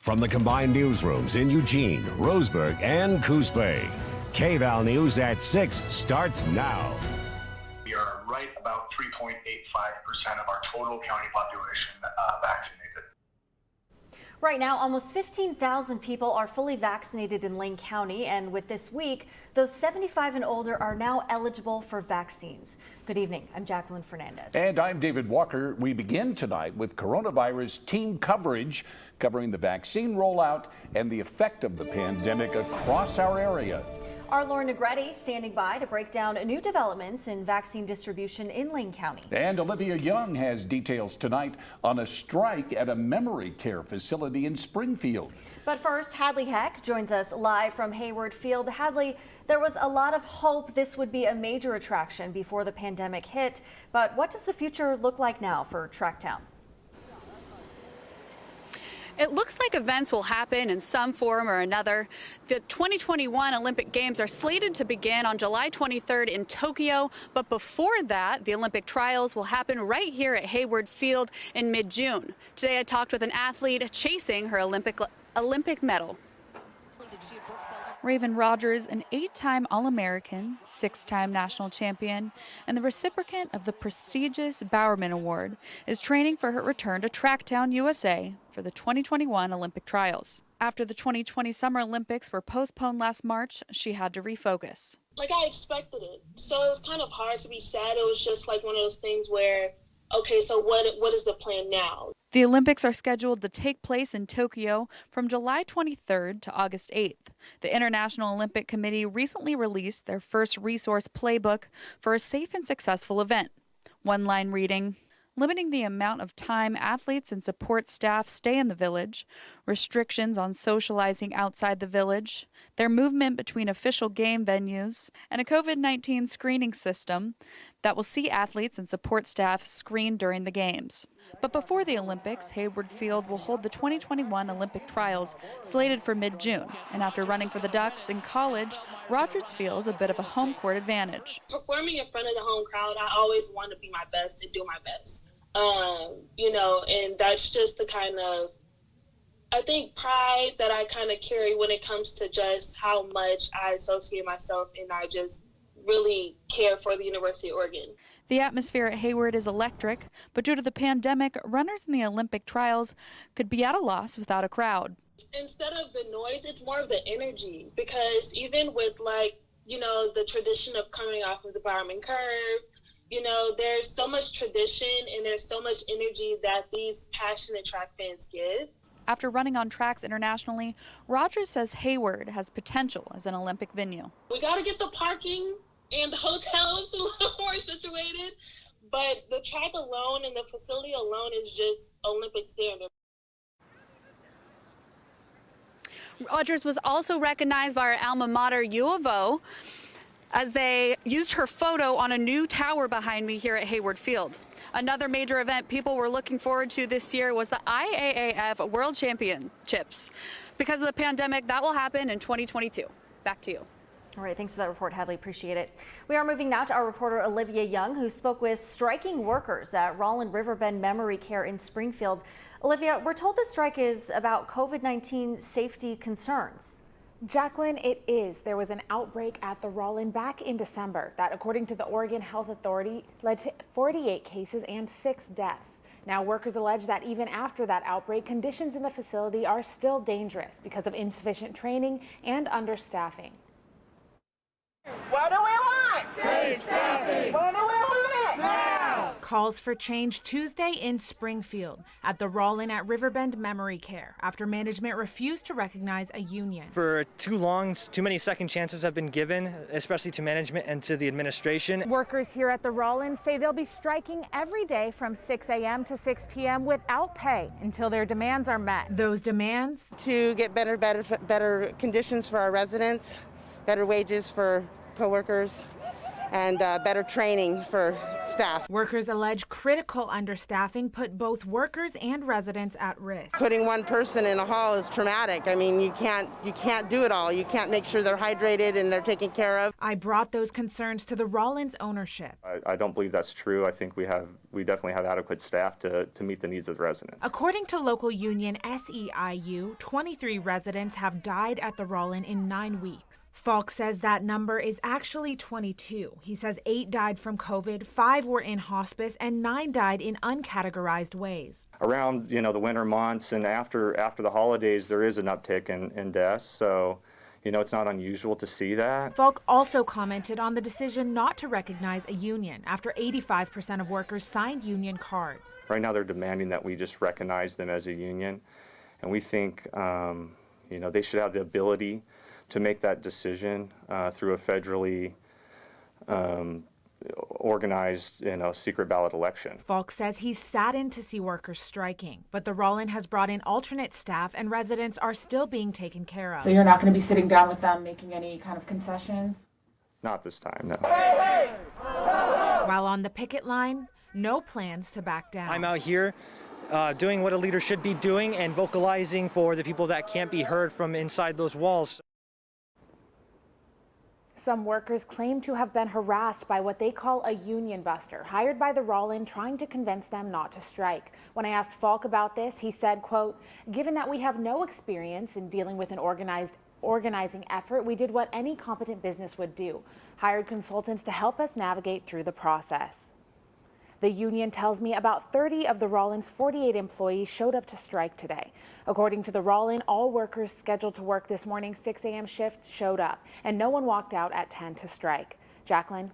From the combined newsrooms in Eugene, Roseburg, and Coos Bay, Kval News at 6 starts now. We are right about 3.85% of our total county population vaccinated. Right now, almost 15,000 people are fully vaccinated in Lane County, and with this week, those 75 and older are now eligible for vaccines. Good evening. I'm Jacqueline Fernandez. And I'm David Walker. We begin tonight with coronavirus team coverage, covering the vaccine rollout and the effect of the pandemic across our area. Our Lauren Negretti standing by to break down new developments in vaccine distribution in Lane County. And Olivia Young has details tonight on a strike at a memory care facility in Springfield. But first, Hadley Heck joins us live from Hayward Field. Hadley, there was a lot of hope this would be a major attraction before the pandemic hit. But what does the future look like now for Tracktown? It looks like events will happen in some form or another. The 2021 Olympic Games are slated to begin on July 23rd in Tokyo, but before that, the Olympic trials will happen right here at Hayward Field in mid-June. Today I talked with an athlete chasing her Olympic medal. Raven Rogers, an 8-time All-American, 6-time national champion, and the recipient of the prestigious Bowerman Award, is training for her return to Tracktown, USA for the 2021 Olympic trials. After the 2020 Summer Olympics were postponed last March, she had to refocus. Like I expected it, so it was kind of hard to be sad. It was just like one of those things where, okay, so what is the plan now? The Olympics are scheduled to take place in Tokyo from July 23rd to August 8th. The International Olympic Committee recently released their first resource playbook for a safe and successful event. One line reading, limiting the amount of time athletes and support staff stay in the village, restrictions on socializing outside the village, their movement between official game venues, and a COVID-19 screening system that will see athletes and support staff screened during the games. But before the Olympics, Hayward Field will hold the 2021 Olympic trials slated for mid-June. And after running for the Ducks in college, Rogers feels a bit of a home court advantage. Performing in front of the home crowd, I always want to be my best and do my best. And that's just the kind of, I think, pride that I kind of carry when it comes to just how much I associate myself and I just really care for the University of Oregon. The atmosphere at Hayward is electric, but due to the pandemic, runners in the Olympic trials could be at a loss without a crowd. Instead of the noise, it's more of the energy, because even with the tradition of coming off of the Bowerman Curve, there's so much tradition and there's so much energy that these passionate track fans give. After running on tracks internationally, Rogers says Hayward has potential as an Olympic venue. We got to get the parking and the hotels a little more situated, but the track alone and the facility alone is just Olympic standard. Rogers was also recognized by our alma mater, U of O, as they used her photo on a new tower behind me here at Hayward Field. Another major event people were looking forward to this year was the IAAF World Championships. Because of the pandemic, that will happen in 2022. Back to you. All right, thanks for that report, Hadley. Appreciate it. We are moving now to our reporter, Olivia Young, who spoke with striking workers at Rollin Riverbend Memory Care in Springfield. Olivia, we're told the strike is about COVID-19 safety concerns. Jacqueline, it is. There was an outbreak at the Rollin back in December that, according to the Oregon Health Authority, led to 48 cases and 6 deaths. Now, workers allege that even after that outbreak, conditions in the facility are still dangerous because of insufficient training and understaffing. What do we want? Safe staffing. What do we want? Now. Calls for change Tuesday in Springfield at the Rollin at Riverbend Memory Care after management refused to recognize a union. For too long, too many second chances have been given, especially to management and to the administration. Workers here at the Rollin say they'll be striking every day from 6 a.m. to 6 p.m. without pay until their demands are met. Those demands? To get better conditions for our residents, better wages for coworkers, and better training for staff. Workers allege critical understaffing put both workers and residents at risk. Putting one person in a hall is traumatic. I mean, you can't do it all. You can't make sure they're hydrated and they're taken care of. I brought those concerns to the Rollins ownership. I don't believe that's true. I think we definitely have adequate staff to meet the needs of the residents. According to local union SEIU, 23 residents have died at the Rollin in 9 weeks. Falk says that number is actually 22. He says 8 died from COVID, 5 were in hospice, and 9 died in uncategorized ways. Around the winter months and after the holidays, there is an uptick in deaths. So, it's not unusual to see that. Falk also commented on the decision not to recognize a union after 85% of workers signed union cards. Right now, they're demanding that we just recognize them as a union, and we think they should have the ability to make that decision through a federally organized, secret ballot election. Falk says he's saddened to see workers striking, but the Rollin has brought in alternate staff and residents are still being taken care of. So you're not going to be sitting down with them making any kind of concessions? Not this time, no. While on the picket line, no plans to back down. I'm out here doing what a leader should be doing and vocalizing for the people that can't be heard from inside those walls. Some workers claim to have been harassed by what they call a union buster, hired by the Rollin trying to convince them not to strike. When I asked Falk about this, he said, quote, "Given that we have no experience in dealing with an organizing effort, we did what any competent business would do, hired consultants to help us navigate through the process." The union tells me about 30 of the Rollin's 48 employees showed up to strike today. According to the Rollin, all workers scheduled to work this morning's 6 a.m. shift showed up, and no one walked out at 10 to strike. Jacqueline?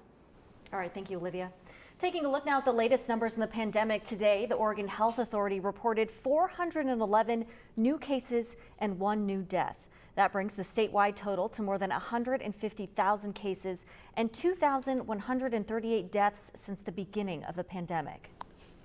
All right, thank you, Olivia. Taking a look now at the latest numbers in the pandemic today, the Oregon Health Authority reported 411 new cases and 1 new death. That brings the statewide total to more than 150,000 cases and 2,138 deaths since the beginning of the pandemic.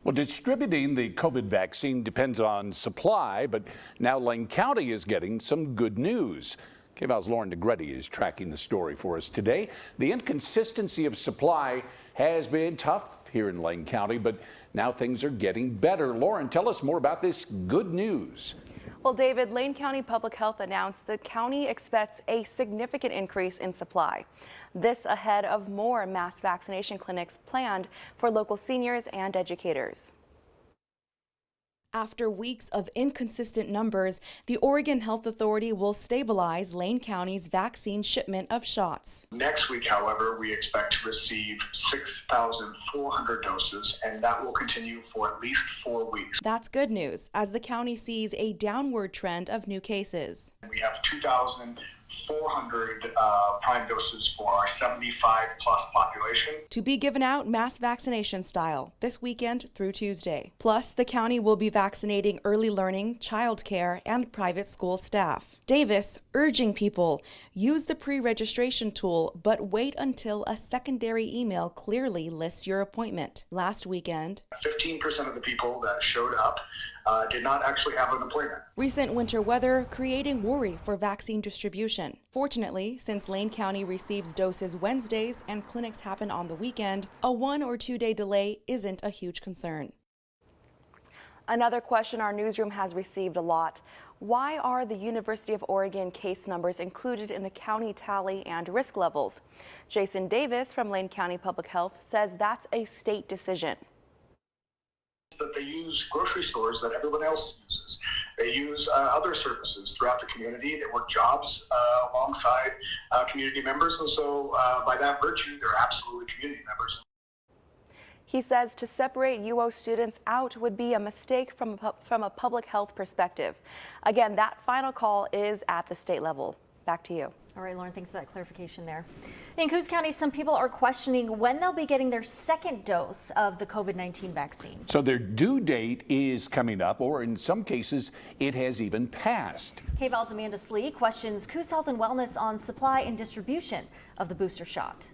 Well, distributing the COVID vaccine depends on supply, but now Lane County is getting some good news. Kval's Lauren DeGretti is tracking the story for us today. The inconsistency of supply has been tough here in Lane County, but now things are getting better. Lauren, tell us more about this good news. Well, David, Lane County Public Health announced the county expects a significant increase in supply. This ahead of more mass vaccination clinics planned for local seniors and educators. After weeks of inconsistent numbers, the Oregon Health Authority will stabilize Lane County's vaccine shipment of shots. Next week, however, we expect to receive 6,400 doses, and that will continue for at least 4 weeks. That's good news, as the county sees a downward trend of new cases. We have 2,400 prime doses for our 75-plus population. To be given out mass vaccination style this weekend through Tuesday. Plus, the county will be vaccinating early learning, childcare, and private school staff. Davis urging people, use the pre-registration tool, but wait until a secondary email clearly lists your appointment. Last weekend, 15% of the people that showed up did not actually have an appointment. Recent winter weather creating worry for vaccine distribution. Fortunately, since Lane County receives doses Wednesdays and clinics happen on the weekend, a 1 or 2 day delay isn't a huge concern. Another question our newsroom has received a lot. Why are the University of Oregon case numbers included in the county tally and risk levels? Jason Davis from Lane County Public Health says that's a state decision. That they use grocery stores that everyone else uses. They use other services throughout the community. They work jobs alongside community members, and so by that virtue, they're absolutely community members. He says to separate UO students out would be a mistake from a public health perspective. Again, that final call is at the state level. Back to you. All right, Lauren, thanks for that clarification there. In Coos County, some people are questioning when they'll be getting their second dose of the COVID-19 vaccine. So their due date is coming up, or in some cases, it has even passed. Kval's Amanda Slee questions Coos Health and Wellness on supply and distribution of the booster shot.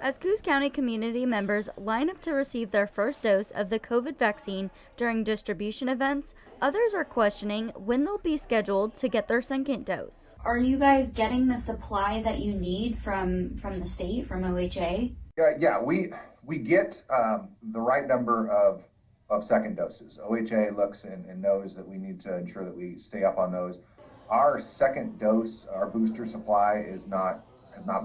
As Coos County community members line up to receive their first dose of the COVID vaccine during distribution events, others are questioning when they'll be scheduled to get their second dose. Are you guys getting the supply that you need from the state, from OHA? Yeah, we get the right number of second doses. OHA looks and knows that we need to ensure that we stay up on those. Our second dose, our booster supply has not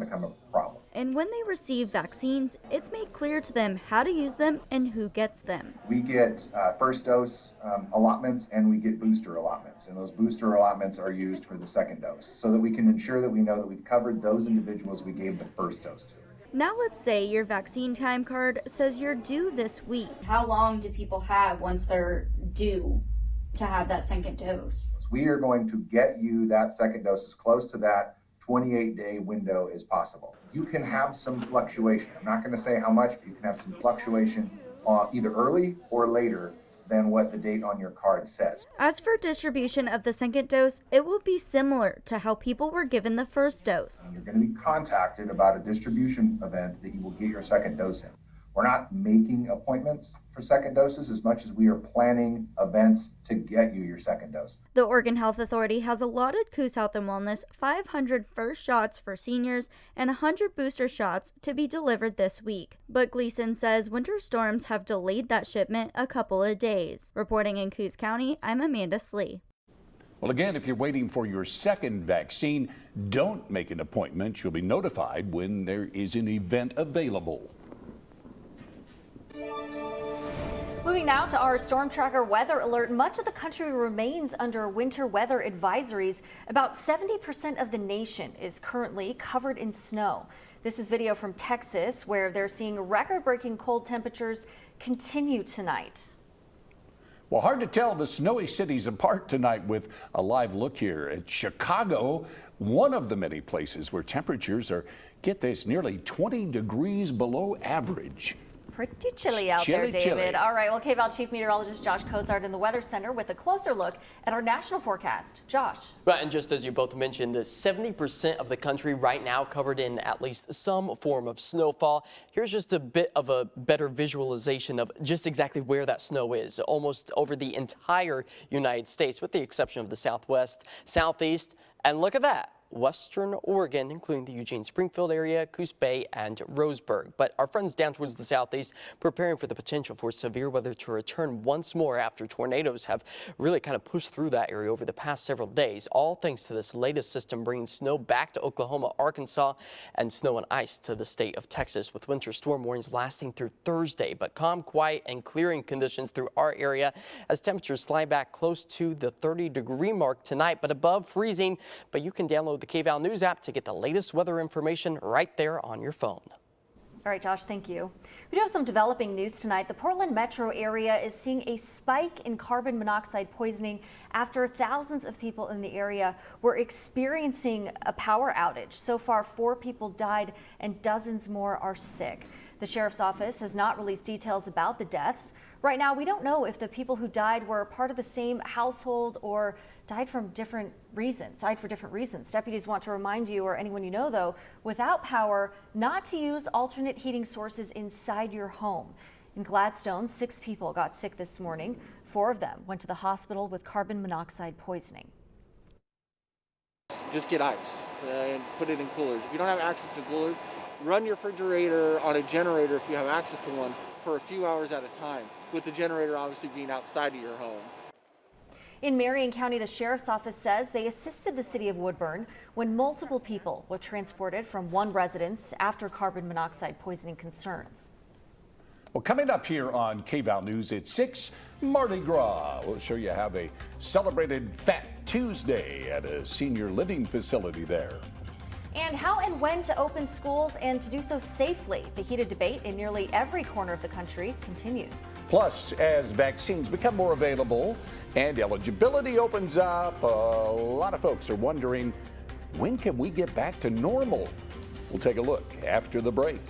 become a problem. And when they receive vaccines, it's made clear to them how to use them and who gets them. We get first dose allotments and we get booster allotments. And those booster allotments are used for the second dose so that we can ensure that we know that we've covered those individuals we gave the first dose to. Now let's say your vaccine time card says you're due this week. How long do people have once they're due to have that second dose? We are going to get you that second dose as close to that 28-day window as possible. You can have some fluctuation. I'm not going to say how much, but you can have some fluctuation either early or later than what the date on your card says. As for distribution of the second dose, it will be similar to how people were given the first dose. You're going to be contacted about a distribution event that you will get your second dose in. We're not making appointments for second doses as much as we are planning events to get you your second dose. The Oregon Health Authority has allotted Coos Health and Wellness 500 first shots for seniors and 100 booster shots to be delivered this week. But Gleason says winter storms have delayed that shipment a couple of days. Reporting in Coos County, I'm Amanda Slee. Well, again, if you're waiting for your second vaccine, don't make an appointment. You'll be notified when there is an event available. Moving now to our Storm Tracker weather alert. Much of the country remains under winter weather advisories. About 70% of the nation is currently covered in snow. This is video from Texas, where they're seeing record-breaking cold temperatures continue tonight. Well, hard to tell the snowy cities apart tonight with a live look here at Chicago, one of the many places where temperatures are, get this, nearly 20 degrees below average. Pretty chilly out there, David. Chilly. All right, well, Kval Chief Meteorologist Josh Cozart in the Weather Center with a closer look at our national forecast. Josh. Right, and just as you both mentioned, the 70% of the country right now covered in at least some form of snowfall. Here's just a bit of a better visualization of just exactly where that snow is, almost over the entire United States, with the exception of the Southwest, Southeast, and look at that. Western Oregon, including the Eugene-Springfield area, Coos Bay, and Roseburg. But our friends down towards the southeast preparing for the potential for severe weather to return once more after tornadoes have really kind of pushed through that area over the past several days, all thanks to this latest system bringing snow back to Oklahoma, Arkansas, and snow and ice to the state of Texas, with winter storm warnings lasting through Thursday. But calm, quiet, and clearing conditions through our area as temperatures slide back close to the 30-degree mark tonight, but above freezing. But you can download the Kval News app to get the latest weather information right there on your phone. All right, Josh, thank you. We do have some developing news tonight. The Portland metro area is seeing a spike in carbon monoxide poisoning after thousands of people in the area were experiencing a power outage. So far, 4 people died and dozens more are sick. The sheriff's office has not released details about the deaths. Right now, we don't know if the people who died were part of the same household or died for different reasons. Deputies want to remind you, or anyone you know, though, without power, not to use alternate heating sources inside your home. In Gladstone, 6 people got sick this morning. 4 of them went to the hospital with carbon monoxide poisoning. Just get ice and put it in coolers. If you don't have access to coolers, run your refrigerator on a generator if you have access to one for a few hours at a time, with the generator obviously being outside of your home. In Marion County, the sheriff's office says they assisted the city of Woodburn when multiple people were transported from one residence after carbon monoxide poisoning concerns. Well, coming up here on Kval News at 6, Mardi Gras. We'll show you how they celebrated Fat Tuesday at a senior living facility there. And how and when to open schools and to do so safely. The heated debate in nearly every corner of the country continues. Plus, as vaccines become more available and eligibility opens up, a lot of folks are wondering, when can we get back to normal? We'll take a look after the break.